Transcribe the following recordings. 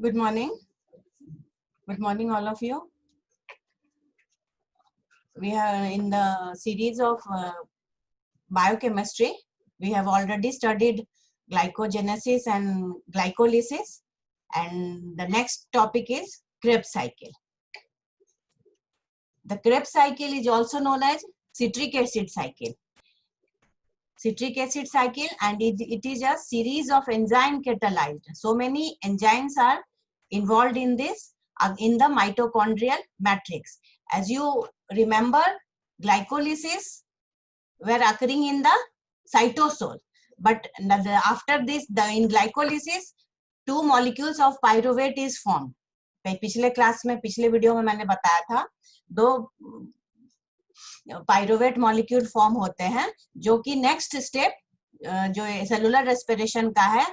Good morning. Good morning, all of you. We are in the series of biochemistry. We have already studied glycogenesis and glycolysis, and the next topic is Krebs cycle. The Krebs cycle is also known as citric acid cycle. Citric acid cycle, and it is a series of enzyme catalyzed. So many enzymes are involved in this in the mitochondrial matrix. As you remember, glycolysis were occurring in the cytosol, but after this, in glycolysis, two molecules of pyruvate is formed. पिछले class में, पिछले video में मैंने बताया था, दो pyruvate molecule form होते हैं, जो कि नेक्स्ट स्टेप जो सेलुलर रेस्पिरेशन का है,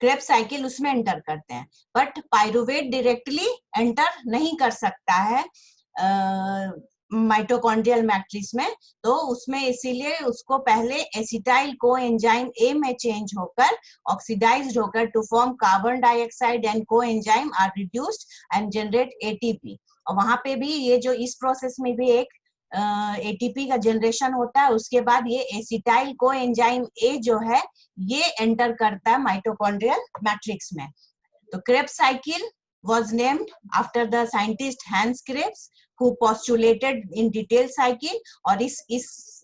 क्रेब्स साइकिल, उसमें एंटर करते हैं. बट पायरुवेट डायरेक्टली एंटर नहीं कर सकता है माइटोकॉन्ड्रियल मैट्रिक्स में, तो उसमें इसीलिए उसको पहले एसिटाइल कोएंजाइम ए में चेंज होकर ऑक्सीडाइज्ड होकर to form carbon dioxide and coenzyme are reduced and generate ATP. और वहां पे भी ये जो इस प्रोसेस में भी एक एटीपी का जनरेशन होता है. उसके बाद ये एसिटाइल कोएंजाइम ए जो है ये एंटर करता है माइटोकॉन्ड्रियल मैट्रिक्स में. तो Krebs cycle was named after the scientist Hans Krebs, who postulated in detail cycle. और इस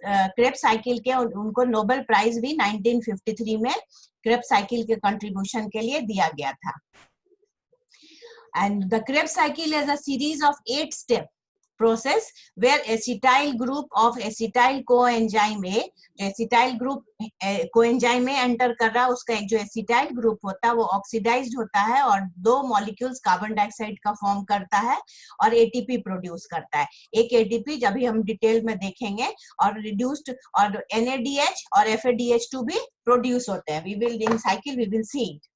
क्रेब्स साइकिल के उनको नोबेल प्राइज भी 1953 में क्रेब्स साइकिल के कंट्रीब्यूशन के लिए दिया गया था. And the Krebs cycle is a series of 8-step process where acetyl group of acetyl coenzyme A, जो acetyl group coenzyme A enter कर रहा है, उसका एक जो acetyl group होता है वो ऑक्सीडाइज्ड होता है और दो मॉलिक्यूल्स कार्बन डाइऑक्साइड का फॉर्म करता है और एटीपी प्रोड्यूस करता है. एक एटीपी जब भी हम डिटेल में देखेंगे, और रिड्यूस्ड और NADH और FADH2 भी प्रोड्यूस होते हैं. We will in cycle we will see it.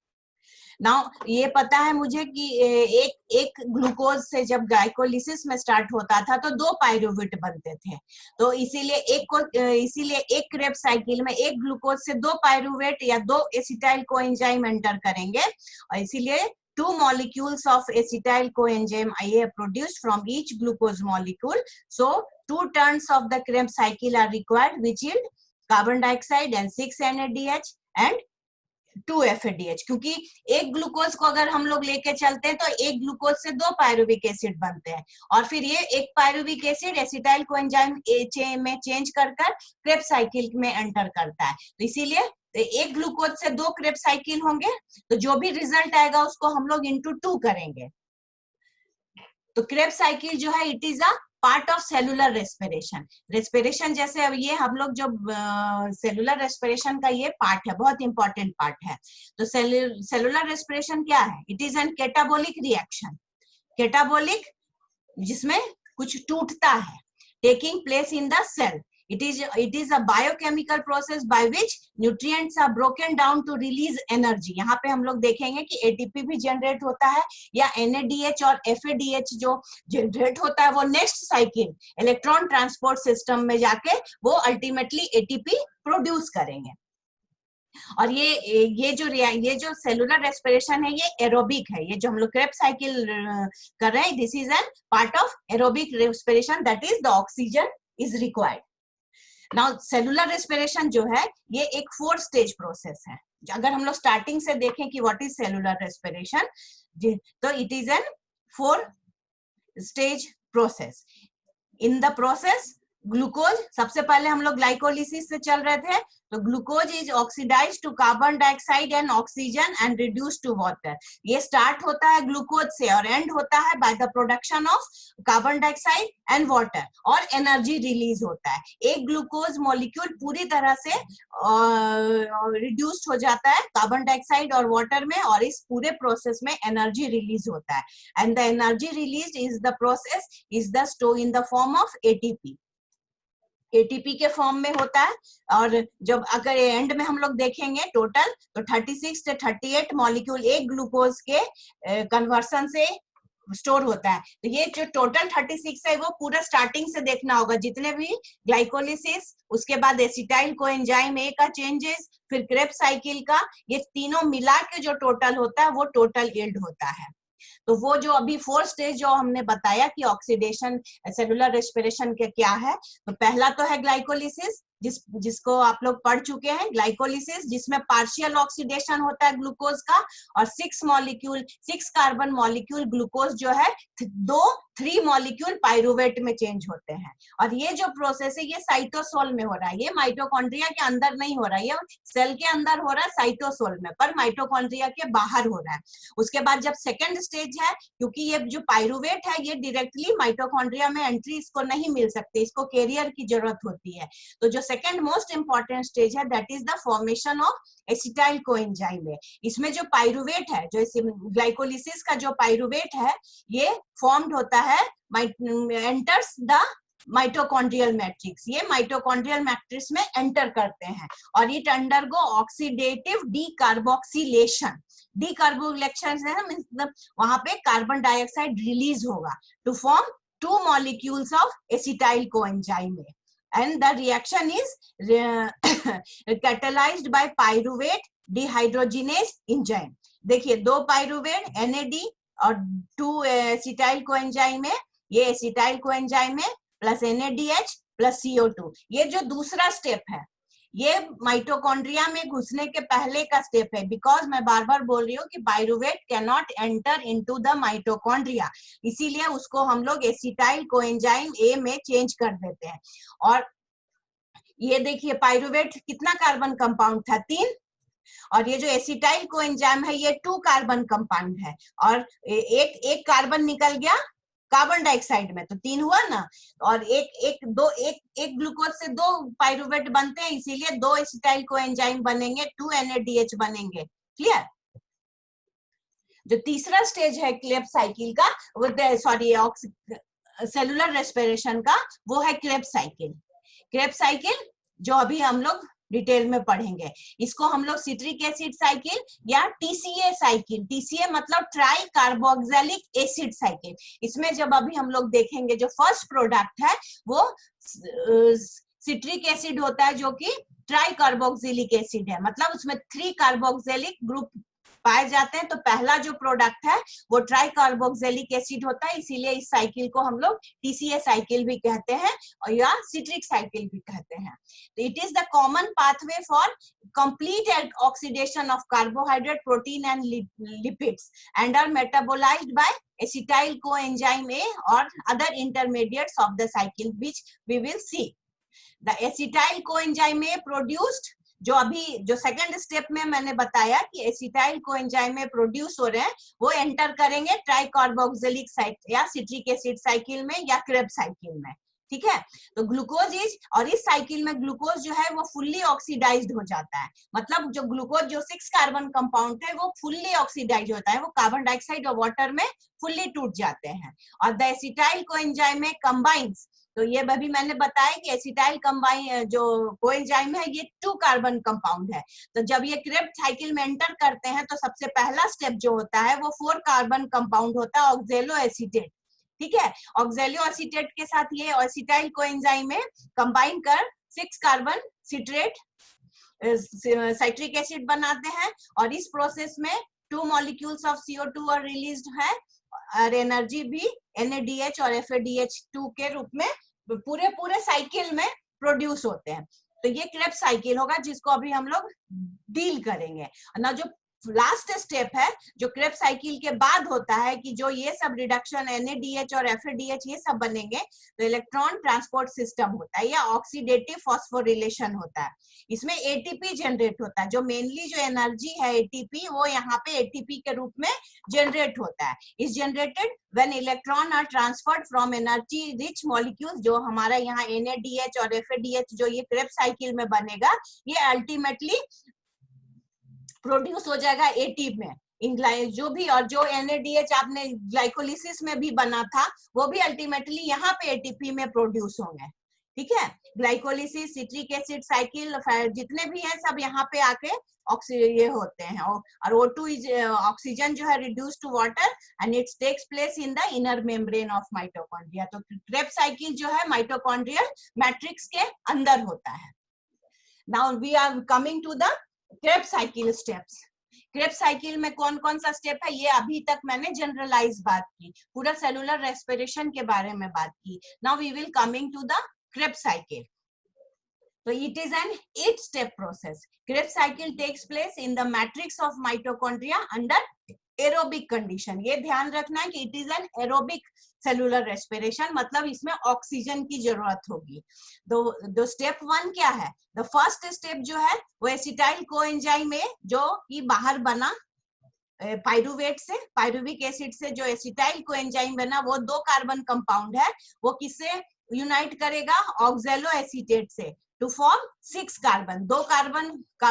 Now ये पता है मुझे कि एक ग्लूकोज से जब ग्लाइकोलिसिस में स्टार्ट होता था तो दो पायरुवेट बनते थे. तो इसीलिए एक क्रेब्स साइकिल में एक ग्लूकोज से दो पायरुवेट या दो एसिटाइल कोएंजाइम एंटर करेंगे, और इसीलिए two molecules of acetyl coenzyme A produced from each glucose molecule. So 2 turns of the Krebs cycle are required, which yield carbon dioxide and 6 NADH and 2 FADH. क्योंकि एक glucose को अगर हम लोग लेके चलते हैं तो एक ग्लूकोज से दो पायरुविक एसिड बनते हैं, और फिर ये एक पायरुविक एसिड एसिटाइल कोएंजाइम में चेंज कर क्रेब्स साइकिल में एंटर करता है. तो इसीलिए एक ग्लूकोज से दो क्रेब्स साइकिल होंगे, तो जो भी रिजल्ट आएगा उसको हम लोग इंटू 2 करेंगे. तो क्रेब्स साइकिल जो है it is a part of cellular respiration. Respiration जैसे अब ये हम लोग जो सेलुलर रेस्पिरेशन का ये पार्ट है, बहुत इंपॉर्टेंट पार्ट है. तो सेलुलर रेस्पिरेशन क्या है? It is an catabolic reaction. Catabolic जिसमें कुछ टूटता है, taking place in the cell. It is a biochemical process by which nutrients are broken down to release energy. यहाँ पे हम लोग देखेंगे कि ATP भी जनरेट होता है, या NADH और FADH जो जनरेट होता है वो next cycle electron transport system में जाके वो अल्टीमेटली ATP प्रोड्यूस करेंगे. और ये जो सेलुलर रेस्पिरेशन है ये एरोबिक है. ये जो हम लोग क्रेब्स साइकिल कर रहे हैं, this is an part of aerobic respiration, that is the oxygen is required. Now cellular respiration जो है ये एक 4 स्टेज प्रोसेस है. अगर हम लोग स्टार्टिंग से देखें कि व्हाट इज सेलुलर रेस्पिरेशन, तो it is N 4 stage process. In the process glucose, सबसे पहले हम लोग ग्लाइकोलिसिस से चल रहे थे, तो glucose is oxidise to carbon dioxide and oxygen and reduce to water. ये स्टार्ट होता है ग्लूकोज से और एंड होता है by the production of carbon dioxide and water, और एनर्जी रिलीज होता है. एक ग्लूकोज मॉलिक्यूल पूरी तरह से रिड्यूस्ड हो जाता है कार्बन डाइऑक्साइड और वाटर में, और इस पूरे प्रोसेस में एनर्जी रिलीज होता है. And the energy release is the process is the store in the form of ATP. ATP के फॉर्म में होता है. और जब अगर एंड में हम लोग देखेंगे टोटल, तो 36 से 38 मॉलिक्यूल एक ग्लूकोज के कन्वर्सन से स्टोर होता है। तो ये जो टोटल 36 है वो पूरा स्टार्टिंग से देखना होगा, जितने भी ग्लाइकोलिसिस, उसके बाद एसिटाइल कोएंजाइम ए का चेंजेस, फिर क्रेब्स साइकिल का, ये तीनों मिला के जो टोटल होता है वो टोटल यील्ड होता है। तो वो जो अभी 4 स्टेज जो हमने बताया कि ऑक्सीडेशन सेलुलर रेस्पिरेशन के क्या है, तो पहला तो है ग्लाइकोलिसिस, जिसको आप लोग पढ़ चुके हैं, ग्लाइकोलिसिस जिसमें पार्शियल ऑक्सीडेशन होता है ग्लूकोज का, और 6 कार्बन मॉलिक्यूल ग्लूकोज जो है 3 मॉलिक्यूल पाइरुवेट में चेंज होते हैं। और ये जो प्रोसेस है ये साइटोसोल में हो रहा है, ये माइटोकॉन्ड्रिया के अंदर नहीं हो रहा है, ये सेल के अंदर हो रहा है साइटोसोल में, पर माइटोकॉन्ड्रिया के बाहर हो रहा है। उसके बाद जब सेकेंड स्टेज है, क्योंकि ये जो पाइरुवेट है ये डायरेक्टली माइटोकॉन्ड्रिया में एंट्री इसको नहीं मिल सकती, इसको कैरियर की जरूरत होती है। तो जो सेकेंड मोस्ट इंपॉर्टेंट स्टेज है that is the formation of acetyl coenzyme है। इसमें जो पाइरुवेट है, जो ग्लाइकोलिसिस का जो पाइरुवेट है, ये फॉर्म्ड होता है, एंटर्स द माइटोकॉन्ड्रियल मैट्रिक्स, ये माइटोकॉन्ड्रियल मैट्रिक्स में एंटर करते हैं और it undergo oxidative decarboxylation. Decarboxylation है मतलब वहां पे कार्बन डाइऑक्साइड रिलीज होगा to form 2 molecules of acetyl coenzyme A, and the reaction is catalyzed by pyruvate dehydrogenase enzyme। देखिए 2 पाइरुवेट NAD और 2 एसिटाइल कोएंजाइम है, ये एसिटाइल कोएंजाइम है प्लस NADH प्लस CO2। ये जो दूसरा स्टेप है ये माइटोकॉन्ड्रिया में घुसने के पहले का स्टेप है, बिकॉज मैं बार बार बोल रही हूँ कि pyruvate can not enter into the mitochondria, इसीलिए उसको हम लोग एसिटाइल कोएंजाइम ए में चेंज कर देते हैं। और ये देखिए पाइरुवेट कितना कार्बन कंपाउंड था, 3, और ये जो एसिटाइल कोएंजाइम है ये 2 कार्बन कंपाउंड है, और एक कार्बन निकल गया कार्बन डाइऑक्साइड में, तो 3 हुआ ना, और एक ग्लूकोज से 2 पाइरुवेट बनते हैं, इसीलिए 2 एसिटाइल कोएंजाइम बनेंगे, 2 NADH बनेंगे। क्लियर? जो तीसरा स्टेज है क्रेब्स साइकिल का, सॉरी सेलुलर रेस्पिरेशन का, वो है क्रेब्स साइकिल। क्रेब्स साइकिल जो अभी हम लोग डिटेल में पढ़ेंगे, इसको हम लोग सिट्रिक एसिड साइकिल या TCA साइकिल, TCA मतलब ट्राई कार्बोक्सिलिक एसिड साइकिल, इसमें जब अभी हम लोग देखेंगे जो फर्स्ट प्रोडक्ट है वो सिट्रिक एसिड होता है, जो कि ट्राई कार्बोक्सिलिक एसिड है, मतलब उसमें 3 कार्बोक्सिलिक ग्रुप पाए जाते हैं। तो पहला जो प्रोडक्ट है वो ट्राई कार्बोक्सिलिक एसिड होता है, इसीलिए इस साइकिल को हम लोग TCA साइकिल भी कहते हैं और या सिट्रिक साइकिल भी कहते हैं। तो it is the common pathway for complete oxidation of carbohydrate, protein and lipids and are metabolized by acetyl coenzyme A और other intermediates of the cycle which we will see. The acetyl coenzyme A produced, जो अभी जो second step में मैंने बताया कि acetyl coenzyme में produce हो रहे हैं, वो एंटर करेंगे ट्राई कार्बोक्सिलिक साइकिल या सिट्रिक एसिड साइकिल में या क्रेब्स साइकिल में। ठीक है, तो ग्लूकोज इज, और इस साइकिल में ग्लूकोज जो है वो फुल्ली ऑक्सीडाइज्ड हो जाता है, मतलब जो ग्लूकोज जो 6 कार्बन कंपाउंड है वो फुल्ली ऑक्सीडाइज होता है, वो कार्बन डाइऑक्साइड और वाटर में फुल्ली टूट जाते हैं। और द एसिटाइल कोएंजाइम में कंबाइंस, तो ये अभी मैंने बताया कि एसिटाइल कंबाइन जो कोएंजाइम है ये 2 कार्बन कंपाउंड है। तो जब ये क्रेब्स साइकिल में एंटर करते हैं तो सबसे पहला स्टेप जो होता है वो 4 कार्बन कंपाउंड होता है, ऑक्जेलो एसीटेट। ठीक है, ऑक्जेलो एसीटेट के साथ ये एसिटाइल कोएंजाइम में कंबाइन कर 6 कार्बन सिट्रेट साइट्रिक एसिड बनाते हैं, और इस प्रोसेस में 2 मॉलिक्यूल्स ऑफ CO2 और रिलीज्ड है, और एनर्जी भी NADH और FADH2 के रूप में पूरे साइकिल में प्रोड्यूस होते हैं। तो ये क्रेब्स साइकिल होगा जिसको अभी हम लोग डील करेंगे ना। जो लास्ट स्टेप है जो क्रेब्स साइकिल के बाद होता है कि जो ये सब रिडक्शन NADH और FADH ये सब बनेंगे, तो इलेक्ट्रॉन ट्रांसपोर्ट सिस्टम होता है या ऑक्सीडेटिव फॉस्फोरिलेशन होता है। इसमें ATP जनरेट होता है, जो मेनली जो एनर्जी है ATP वो यहाँ पे ATP के रूप में जनरेट होता है। Is generated when electron are transferred from energy rich molecules, जो हमारा यहाँ NADH और FADH जो ये क्रेब्स साइकिल में बनेगा, ये अल्टीमेटली प्रोड्यूस हो जाएगा ATP में जो भी, और जो NADH आपने ग्लाइकोलिसिस में भी बना था वो भी अल्टीमेटली यहाँ पे ATP में प्रोड्यूस होंगे। ठीक है, ग्लाइकोलिसिस, सिट्रिक एसिड साइकिल, जितने भी हैं सब यहाँ पे आके ये होते हैं, और O2 इज ऑक्सीजन जो है reduce to water and it takes place in the inner membrane of mitochondria. तो क्रेब्स साइकिल जो है माइटोकॉन्ड्रियल मैट्रिक्स के अंदर होता है। Now we are coming to the Krebs cycle steps. Krebs cycle में कौन कौन सा स्टेप है, ये अभी तक मैंने जनरलाइज बात की, पूरा सेलुलर रेस्पिरेशन के बारे में बात की। Now we will coming to the Krebs cycle. So it is an 8-step process. Krebs cycle takes place in the matrix of mitochondria under aerobic condition. ये ध्यान रखना है कि it is an aerobic cellular respiration, मतलब इसमें oxygen की जरूरत होगी। तो स्टेप 1 क्या है? The first step जो है वो एसिटाइल कोएंजाइम है, जो कि बाहर बना पाइरुवेट से, पाइरुविक एसिड से जो एसिटाइल कोएंजाइम बना वो 2 कार्बन कंपाउंड है, वो किससे यूनाइट करेगा? ऑक्सैलो एसीटेट से टू फॉर्म 6 कार्बन। 2 कार्बन का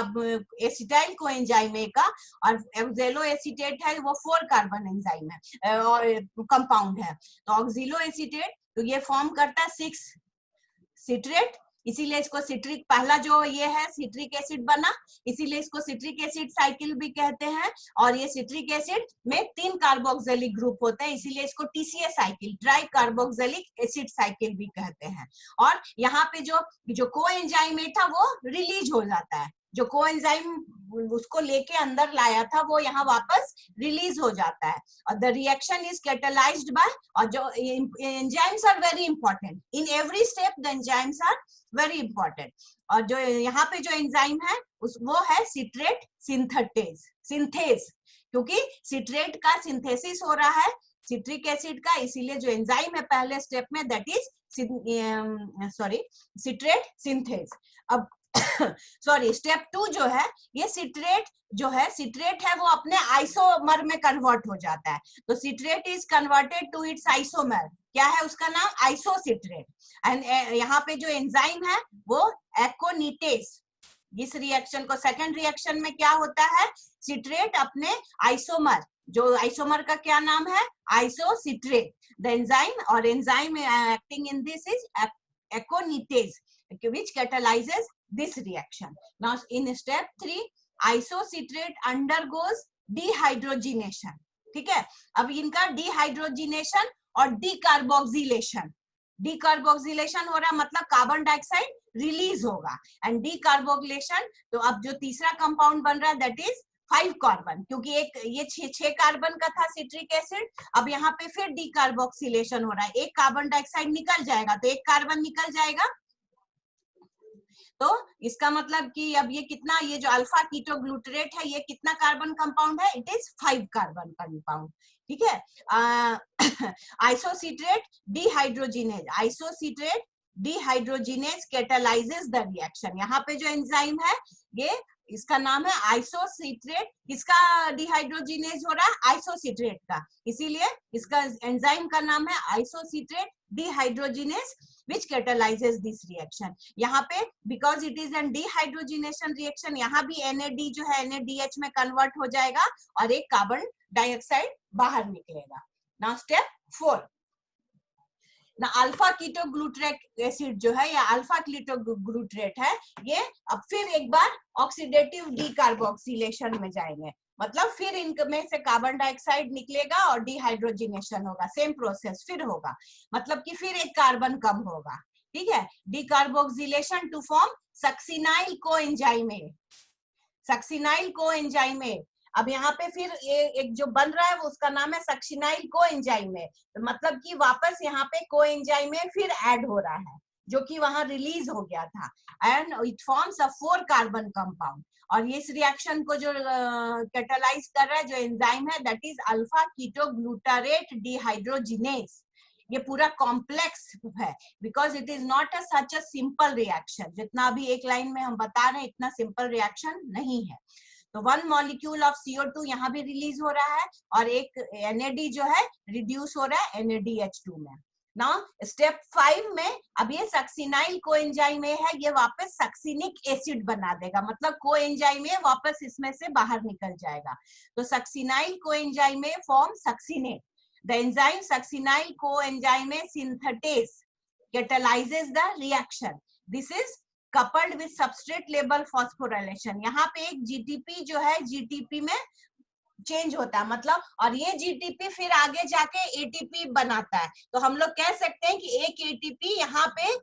एसिटाइल कोएंजाइम का, और ऑक्सैलो एसीटेट है वो 4 कार्बन एंजाइम है और कंपाउंड है। तो ऑक्सिलो एसीटेट तो ये फॉर्म करता है 6 सिट्रेट, इसीलिए इसको सिट्रिक, पहला जो ये है सिट्रिक एसिड बना, इसीलिए इसको सिट्रिक एसिड साइकिल भी कहते हैं। और ये सिट्रिक एसिड में 3 कार्बोक्सिलिक ग्रुप होते हैं, इसीलिए इसको TCA cycle, try carboxylic acid cycle भी कहते हैं। और यहाँ पे जो कोएंजाइम था वो रिलीज हो जाता है, जो कोएंजाइम उसको लेके अंदर लाया था वो यहाँ वापस रिलीज हो जाता है, और the reaction is catalysed by, और जो enzymes are very important in every step, the enzymes are very important. और जो यहाँ पे जो एंजाइम है वो है सिट्रेट सिंथेज, क्योंकि सिट्रेट का सिंथेसिस हो रहा है सिट्रिक एसिड का, इसीलिए जो एंजाइम है पहले स्टेप में दैट इज सिट्रेट सिंथेज। अब सॉरी स्टेप 2 जो है, ये सिट्रेट है वो अपने आइसोमर में कन्वर्ट हो जाता है। तो citrate is converted to its isomer, क्या है उसका नाम? आइसोसिट्रेट। एंड यहाँ पे जो एंजाइम है वो एकोनिटेज। इस रिएक्शन को, सेकंड रिएक्शन में क्या होता है? सिट्रेट अपने आइसोमर, जो आइसोमर का क्या नाम है? आइसोसिट्रेट। द एंजाइम और enzyme acting in this is एकोनिटेज which catalyzes this reaction. Now in step 3 isocitrate undergoes dehydrogenation, ठीक है। अब इनका डिहाइड्रोजिनेशन और डीकार्बोक्सिलेशन हो रहा है, मतलब कार्बन डाइऑक्साइड रिलीज होगा, एंड डीकार्बोक्सिलेशन। तो अब जो तीसरा कंपाउंड बन रहा है दैट इज 5 कार्बन, क्योंकि एक ये 6 कार्बन का था सिट्रिक एसिड, अब यहाँ पे फिर डीकार्बोक्सिलेशन हो रहा है, एक कार्बन डाइऑक्साइड निकल जाएगा, तो एक कार्बन निकल जाएगा। तो इसका मतलब कि अब ये कितना, ये जो अल्फा कीटोग्लूटरेट है ये कितना कार्बन कंपाउंड है? इट इज 5 कार्बन कंपाउंड, ठीक है। Isocitrate dehydrogenase कैटलाइजेस the reaction. यहाँ पे जो एंजाइम है ये, इसका नाम है आइसोसिट्रेट। किसका डिहाइड्रोजिनेज हो रहा है? आइसोसिट्रेट का, इसीलिए इसका एंजाइम का नाम है isocitrate dehydrogenase which catalyzes this reaction. यहाँ पे because it is an dehydrogenation reaction, यहाँ भी NAD जो है NADH में कन्वर्ट हो जाएगा और एक कार्बन डाइऑक्साइड बाहर निकलेगा। Now step 4, ना अल्फा कीटोग्लूटरेट एसिड जो है या अल्फा कीटोग्लूटरेट है, ये अब फिर एक बार ऑक्सीडेटिव डीकार्बोक्सिलेशन में जाएंगे, मतलब फिर इनमें से कार्बन डाइऑक्साइड निकलेगा और डिहाइड्रोजिनेशन होगा, सेम प्रोसेस फिर होगा, मतलब कि फिर एक कार्बन कम होगा, ठीक है। Decarboxylation to form succinyl coenzyme A. अब यहाँ पे फिर एक जो बन रहा है वो उसका नाम है सक्सिनाइल कोएंजाइमेट, मतलब कि वापस यहाँ पे कोएंजाइमेट फिर ऐड हो रहा है जो कि वहां रिलीज हो गया था, and it forms a 4 carbon compound. और ये इस रिएक्शन को जो कैटलाइज कर रहा है जो एंजाइम है that is alpha ketoglutarate dehydrogenase. ये पूरा कॉम्प्लेक्स है because it is not such a simple reaction, जितना अभी एक लाइन में हम बता रहे हैं इतना सिंपल रिएक्शन नहीं है। तो 1 मॉलिक्यूल ऑफ CO2 यहाँ भी रिलीज हो रहा है और एक NAD जो है रिड्यूस हो रहा है NADH2 में। नाउ स्टेप 5 में अब ये सक्सिनाइल कोएंजाइम है, ये वापस सक्सिनिक एसिड बना देगा, मतलब कोएंजाइम वापस इसमें से बाहर निकल जाएगा। तो succinyl coenzyme form succinate. The enzyme succinyl coenzyme synthetase catalyzes the reaction. This is coupled with substrate level phosphorylation। यहाँ पे एक GTP जो है GTP में चेंज होता है, मतलब, और ये GTP फिर आगे जाके ATP बनाता है। तो हम लोग कह सकते हैं कि एक ATP यहाँ पे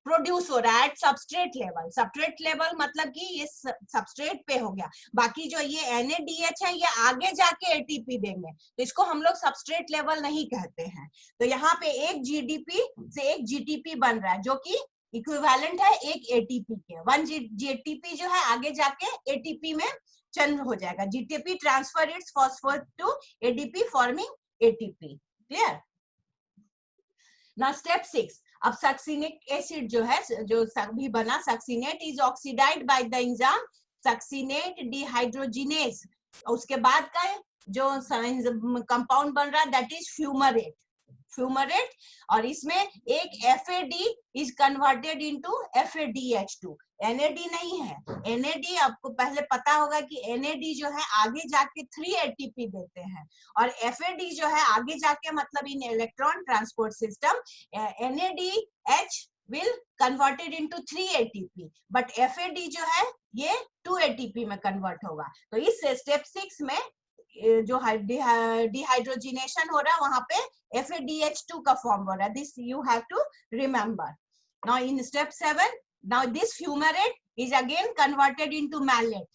प्रोड्यूस हो रहा है at substrate level. Substrate level मतलब कि ये सबस्ट्रेट पे हो गया, बाकी जो ये NADH है ये आगे जाके ATP देंगे, तो इसको हम लोग सबस्ट्रेट लेवल नहीं कहते हैं। तो यहाँ पे एक GDP से एक GTP बन रहा है जो कि इक्विवेलेंट है एक ATP के। वन GTP जो है आगे जाके ATP में चेंज हो जाएगा। GTP transfer its phosphate to ADP forming ATP। Clear? ना स्टेप 6, अब सक्सिनिक एसिड जो है जो भी बना, succinate is oxidised by the enzyme succinate dehydrogenase. उसके बाद का जो कंपाउंड बन रहा है दैट इज फ्यूमरेट। फ्यूमरेट, और इसमें एक FAD is converted into FADH2। NAD नहीं है, NAD आपको पहले पता होगा कि NAD जो है आगे जाके 3 ATP देते हैं, और FAD जो है आगे जाके मतलब in electron transport system NADH will converted into 3 ATP, but FAD जो है ये 2 ATP में कन्वर्ट होगा। तो इस स्टेप 6 में जो डिहाइड्रोजिनेशन हो रहा है वहां पे FADH2 का फॉर्म हो रहा है। This you have to remember. Now in step 7, now this fumarate is again converted into malate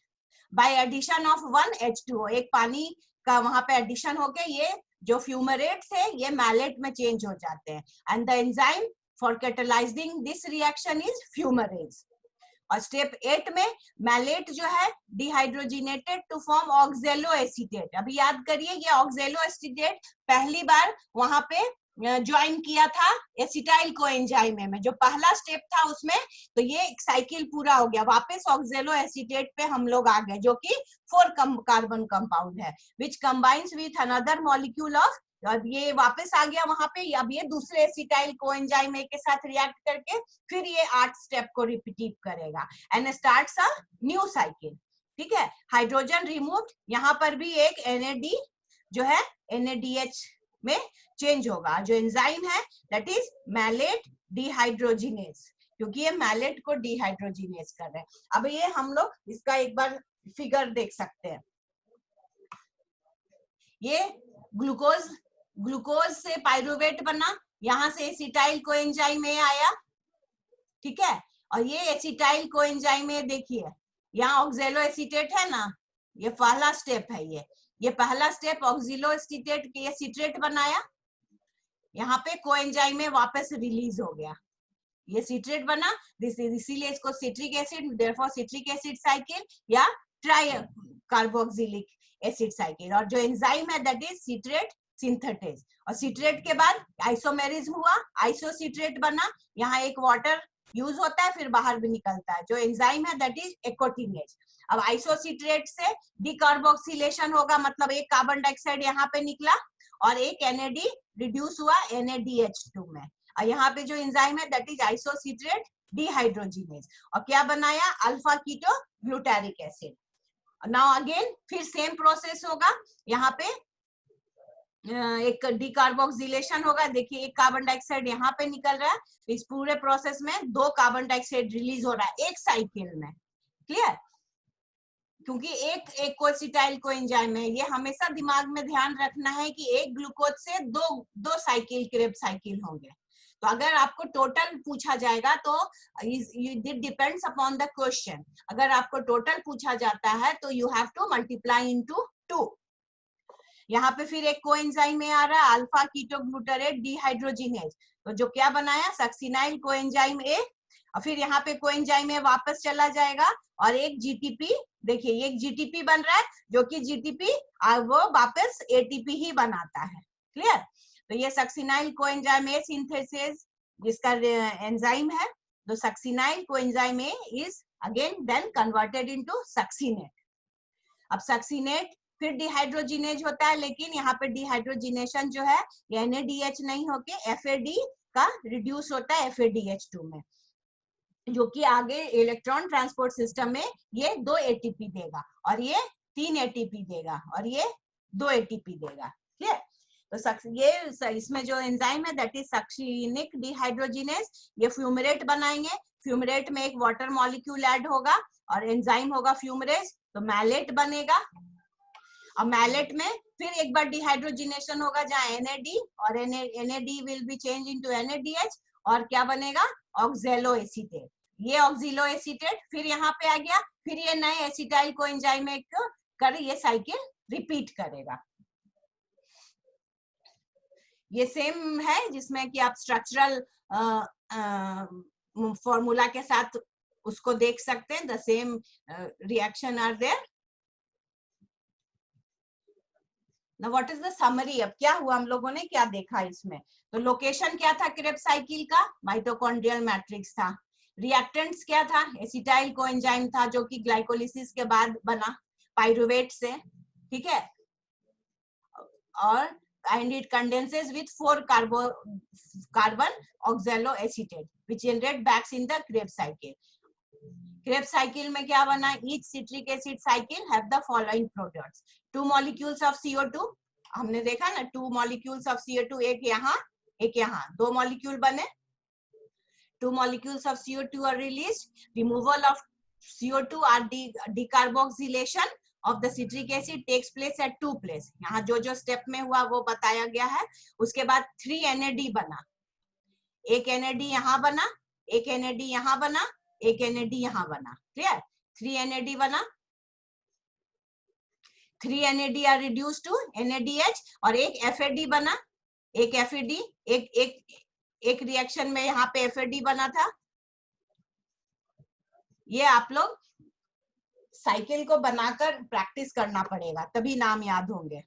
by addition of 1 H2O। एक पानी का वहां पे एडिशन होके ये जो फ्यूमरेट्स है ये मैलेट में चेंज हो जाते हैं, and the enzyme for catalyzing this reaction is fumarase. और स्टेप 8 में मैलेट जो है dehydrogenated to form oxaloacetate. अभी याद करिए ये ऑक्जेलो एसीटेट पहली बार वहां पे ज्वाइन किया था एसिटाइल कोएंजाइम में, जो पहला स्टेप था उसमें। तो ये एक साइकिल पूरा हो गया, वापस ऑक्जेलो एसीटेट पे हम लोग आ गए जो कि 4 कार्बन कंपाउंड है which combines with another molecule of. अब ये वापस आ गया वहां पे, अब ये दूसरे एसिटाइल कोएंजाइम के साथ रिएक्ट करके फिर ये 8 स्टेप को रिपीट करेगा and starts a new cycle. ठीक है, हाइड्रोजन रिमूव्ड, यहाँ पर भी एक NAD जो है NADH में चेंज होगा। जो एंजाइम है दैट इज मैलेट डिहाइड्रोजिनेज, क्योंकि ये मैलेट को डिहाइड्रोजिनेज कर रहे हैं। अब ये हम लोग इसका एक बार फिगर देख सकते हैं। ये ग्लूकोज से पाइरुवेट बना, यहाँ से एसिटाइल कोएंजाइम आया, ठीक है, और ये एसिटाइल कोएंजाइम देखिए यहाँ ऑक्जेलो एसीटेट है ना, ये पहला स्टेप है। ये पहला स्टेप ऑक्जेलो एसीटेट के सिट्रेट बनाया, यहाँ पे कोएंजाइम वापस रिलीज हो गया, ये सिट्रेट बना, इसीलिए इसको citric acid, therefore citric acid cycle या ट्राई कार्बोक्सिलिक एसिड साइकिल। और जो एंजाइम है दैट इज सिट्रेट सिंथेटेज, और सिट्रेट के बाद आइसोमेरिज्म हुआ, आइसोसिट्रेट बना, यहाँ एक वाटर यूज होता है फिर बाहर भी निकलता है। जो एंजाइम है दैट इज एकोटिनेज। अब आइसोसिट्रेट से डिकार्बोक्सिलेशन होगा, मतलब एक कार्बन डाइऑक्साइड यहाँ पे निकला और एक NAD रिड्यूस हुआ NADH2 में, और यहाँ पे जो एंजाइम है दैट इज आइसोसिट्रेट डिहाइड्रोजिनेज, और क्या बनाया alpha keto glutaric acid. Now again फिर सेम प्रोसेस होगा, यहाँ पे एक डिकार्बोक्सिलेशन होगा, देखिए एक कार्बन डाइऑक्साइड यहाँ पे निकल रहा है, इस पूरे प्रोसेस में 2 कार्बन डाइऑक्साइड रिलीज हो रहा है एक साइकिल में। क्लियर? क्योंकि एक एसिटाइल कोएंजाइम है, ये हमेशा दिमाग में ध्यान रखना है कि एक ग्लूकोज से दो साइकिल क्रेब साइकिल होंगे। तो अगर आपको टोटल पूछा जाएगा तो it depends upon the question. अगर आपको टोटल पूछा जाता है तो you have to multiply into 2। यहाँ पे फिर एक कोएंजाइम में आ रहा है अल्फा कीटो ग्लूटारेट डिहाइड्रोजिनेज, तो जो क्या बनाया सक्सिनाइल कोएंजाइम A, और फिर यहाँ पे कोएंजाइम A वापस चला जाएगा और एक GTP, देखिए एक GTP बन रहा है जो कि GTP वो वापस ATP ही बनाता है। क्लियर? तो ये सक्सिनाइल कोएंजाइम A सिंथेसिस जिसका एंजाइम है, तो succinyl coenzyme A is again then converted into succinate. अब सक्सिनेट फिर डिहाइड्रोजिनेज होता है, लेकिन यहाँ पे डिहाइड्रोजिनेशन जो है ये NADH नहीं होके FAD का रिड्यूस होता है FADH2 में, जो कि आगे इलेक्ट्रॉन ट्रांसपोर्ट सिस्टम में ये 2 ATP देगा और ये 3 ATP देगा और ये 2 ATP देगा। क्लियर? तो ये इसमें जो एंजाइम है दैट इज सक्सिनिक डिहाइड्रोजिनेज, ये फ्यूमरेट बनाएंगे, फ्यूमरेट में एक वाटर मॉलिक्यूल ऐड होगा और एंजाइम होगा फ्यूमरेज, तो मैलेट बनेगा। और मैलेट में फिर एक बार डिहाइड्रोजिनेशन होगा जहाँ NAD और NAD will be change into NADH और क्या बनेगा, ऑक्जेलो एसीटेट। ये ऑक्सिलो एसीटेट फिर यहाँ पे आ गया, फिर ये नए एसिटाइल कोएंजाइम कर ये साइकिल रिपीट करेगा। ये सेम है जिसमें कि आप स्ट्रक्चरल फॉर्मूला के साथ उसको देख सकते हैं। The same reaction are there. Now what is the summary? अब क्या हुआ, हम लोगों ने क्या देखा इसमें? तो लोकेशन क्या था क्रेब्स साइकिल का, माइटोकॉन्ड्रियल मैट्रिक्स था। रिएक्टेंट्स क्या था, एसिटाइल कोएंजाइम था जो कि ग्लाइकोलिसिस के बाद बना पाइरुवेट से, ठीक है। और and it condenses with 4 carbon oxaloacetate which generate backs in the Krebs cycle. Krebs cycle में क्या बना, each citric acid cycle have the following products: 2 molecules of CO2, हमने देखा ना 2 molecules of CO2, एक यहाँ 2 molecule बने, 2 molecules of CO2 are released, removal of CO2 or decarboxylation of the citric acid takes place at 2 places. यहाँ जो step में हुआ वो बताया गया है। उसके बाद 3 NAD बना, एक NAD यहाँ बना, एक NAD यहाँ बना, एक NAD यहाँ बना, क्लियर। 3 NAD बना, 3 NAD are reduced to NADH और एक FAD बना, एक FAD एक रिएक्शन में यहाँ पे FAD बना था। ये आप लोग साइकिल को बनाकर प्रैक्टिस करना पड़ेगा तभी नाम याद होंगे।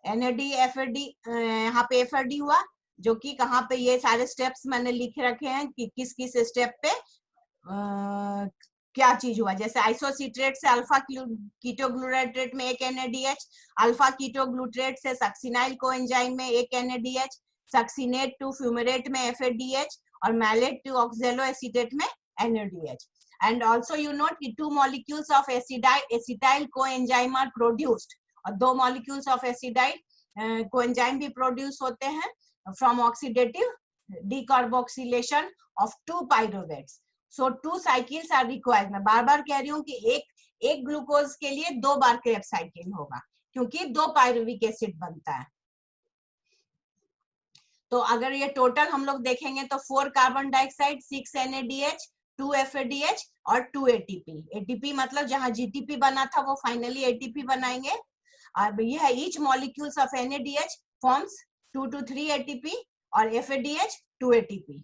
NAD FAD, यहाँ पे FAD हुआ जो कि कहाँ पे, ये सारे स्टेप्स मैंने लिख रखे हैं कि किस किस स्टेप पे क्या चीज हुआ। जैसे आइसोसिट्रेट से अल्फा कीटोग्लूटारेट में एक NADH, अल्फा कीटोग्लूटारेट से सक्सिनाइल कोएंजाइम में एक NADH, सक्सिनेट टू फ्यूमरेट में FADH और मैलेट टू ऑक्सैलोएसीटेट में NADH. And also you note 2 molecules of acetyl coenzyme are produced और 2 molecules of acetyl coenzyme भी produce होते हैं from oxidative decarboxylation of 2 pyruvates. So 2 cycles are required. मैं बार बार कह रही हूँ कि एक ग्लूकोज के लिए 2 बार क्रेब्स साइकिल होगा क्योंकि 2 पायरुविक एसिड बनता है। तो अगर ये टोटल हम लोग देखेंगे तो 4 कार्बन डाइऑक्साइड, 6 NADH, 2 FADH और 2 ATP। ATP मतलब जहां GTP बना था वो फाइनली ATP बनाएंगे। अब ये है each molecules of NADH forms 2 to 3 ATP और FADH 2 ATP।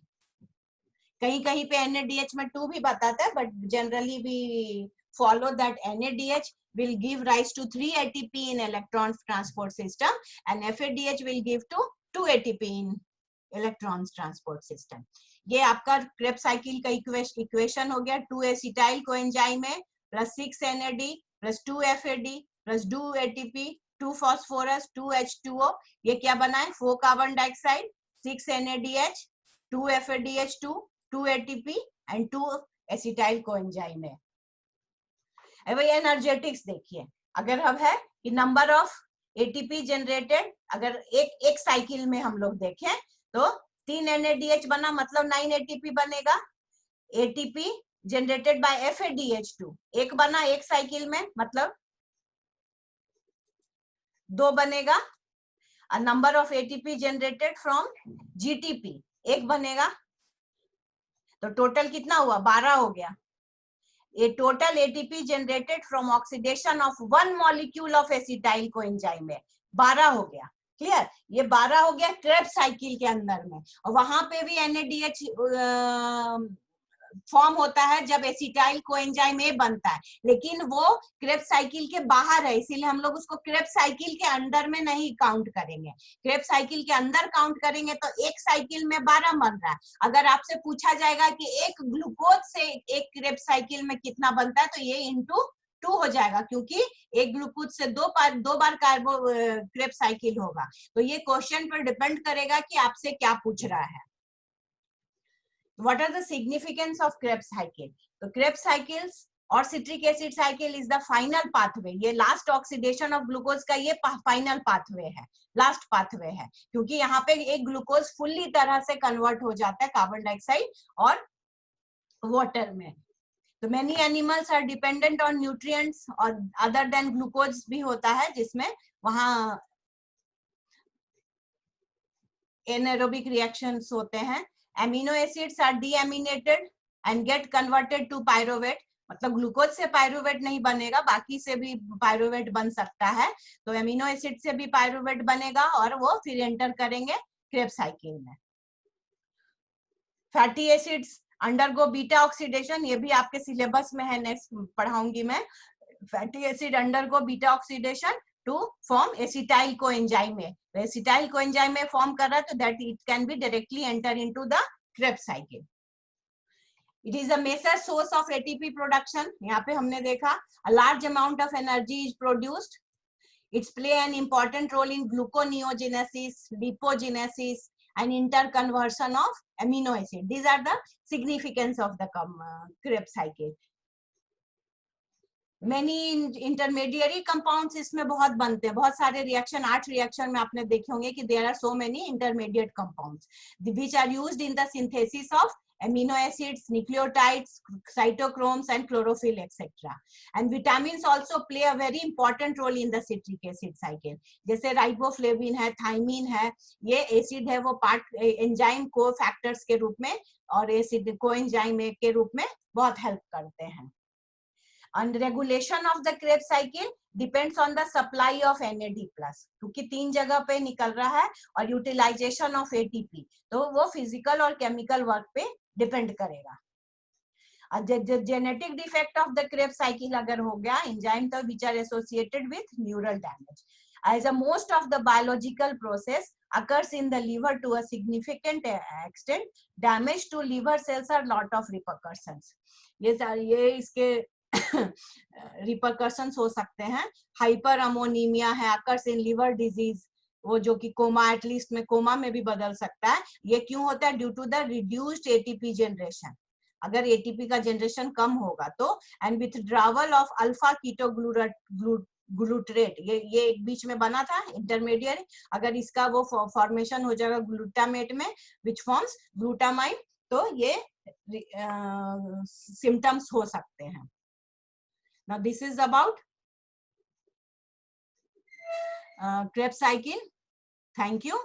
कहीं कहीं पे NADH में 2 भी बताता है but generally we follow that NADH will give rise to 3 ATP in electron transport system and FADH will give to 2 ATP in electrons transport system. ये आपका क्रेब्स साइकिल का इक्वेशन हो गया। 2 एसिटाइल कोएंजाइम है plus 6 NAD plus 2 FAD plus 2 ATP 2 phosphorus 2 H2O। ये क्या बना है, 4 carbon dioxide, 6 NADH, 2 FADH2, 2 ATP and 2 acetyl coenzyme है। अब ये एनर्जेटिक्स देखिए, अगर हम है कि नंबर ऑफ ATP जनरेटेड, अगर एक साइकिल में हम लोग देखें तो 3 NADH बना मतलब 9 ATP बनेगा। ATP जनरेटेड बाय FADH2 एक बना एक साइकिल में मतलब 2 बनेगा। Number of ATP generated from GTP एक बनेगा, तो टोटल कितना हुआ, 12 हो गया। A total ATP generated from oxidation of 1 molecule of acetyl coenzyme है, 12 हो गया। क्लियर, ये 12 हो गया क्रेब्स साइकिल के अंदर में। और वहां पे भी NADH फॉर्म होता है जब एसिटाइल कोएंजाइम A बनता है, लेकिन वो क्रेब्स साइकिल के बाहर है, इसीलिए हम लोग उसको क्रेब्स साइकिल के अंदर में नहीं काउंट करेंगे। क्रेब्स साइकिल के अंदर काउंट करेंगे तो एक साइकिल में 12 बन रहा है। अगर आपसे पूछा जाएगा कि एक ग्लूकोज से एक क्रेब्स साइकिल में कितना बनता है तो ये इंटू 2 हो जाएगा, क्योंकि एक ग्लूकोज से दो बार कार्बो क्रेब्स साइकिल होगा। तो ये क्वेश्चन पर डिपेंड करेगा कि आपसे क्या पूछ रहा है। What are the significance of Krebs cycle? तो Krebs cycles और citric acid cycle is the final pathway. ये last oxidation of glucose का ये final pathway है, last pathway है, क्योंकि यहाँ पे एक ग्लूकोज फुल्ली तरह से कन्वर्ट हो जाता है कार्बन डाइऑक्साइड और वाटर में। तो many animals are dependent on nutrients और अदर देन ग्लूकोज भी होता है जिसमें वहां एनारोबिक रिएक्शंस होते हैं। Amino acids are deaminated and get converted to pyruvate, मतलब ग्लूकोज से पायरुवेट नहीं बनेगा, बाकी से भी पायरुवेट बन सकता है। तो एमिनो एसिड से भी पायरुवेट बनेगा और वो फिर एंटर करेंगे क्रेब्स साइकिल में। Fatty acids undergo beta oxidation, ये भी आपके सिलेबस में है, नेक्स्ट पढ़ाऊंगी मैं। Fatty acid undergo beta oxidation to form acetyl coenzyme में, तो एसिटाइल कोएंजाइम में फॉर्म कर रहा है तो that it can be directly enter into the Krebs cycle. It is a major source of ATP production, यहाँ पे हमने देखा a large amount of energy is produced. It's play an important role in gluconeogenesis, lipogenesis, and interconversion of amino acid. These are the significance of the Krebs cycle. Many intermediary compounds इसमें बहुत बनते हैं, बहुत सारे reaction, 8 reaction में आपने देखे होंगे कि there are so many intermediate compounds which are used in the synthesis of amino acids, nucleotides, cytochromes and chlorophyll, etc. And vitamins also play a very important role in the citric acid cycle. जैसे riboflavin है, thymine है, ये acid है, वो part enzyme को factors के रूप में और एसिड को एंजाइम के रूप में बहुत हेल्प करते हैं। And regulation of the Krebs cycle depends on the supply of NAD+, क्योंकि 3 जगह पे निकल रहा है और यूटिलाइजेशन ऑफ एटीपी, तो वो फिजिकल और केमिकल वर्क पे डिपेंड करेगा। Genetic defect of the Krebs cycle अगर हो गया, एंजाइम तो which are associated with neural damage. As a most of the biological process occurs in the liver to a significant extent, damage to liver cells are lot of repercussions. ये इसके repercussions हो सकते हैं। Hyper अमोनीमिया है, occurs in liver disease, वो जो कि coma, at least में कोमा में भी बदल सकता है। ये क्यों होता है? Due to the reduced ATP generation, अगर एटीपी का जनरेशन कम होगा तो, and withdrawal of alpha ketoglutarate, ये एक बीच में बना था इंटरमीडिएट, अगर इसका वो फॉर्मेशन हो जाएगा ग्लूटामेट में विच फॉर्म्स ग्लूटामाइन, तो ये सिम्टम्स हो सकते हैं। Now this is about Krebs cycle. Thank you.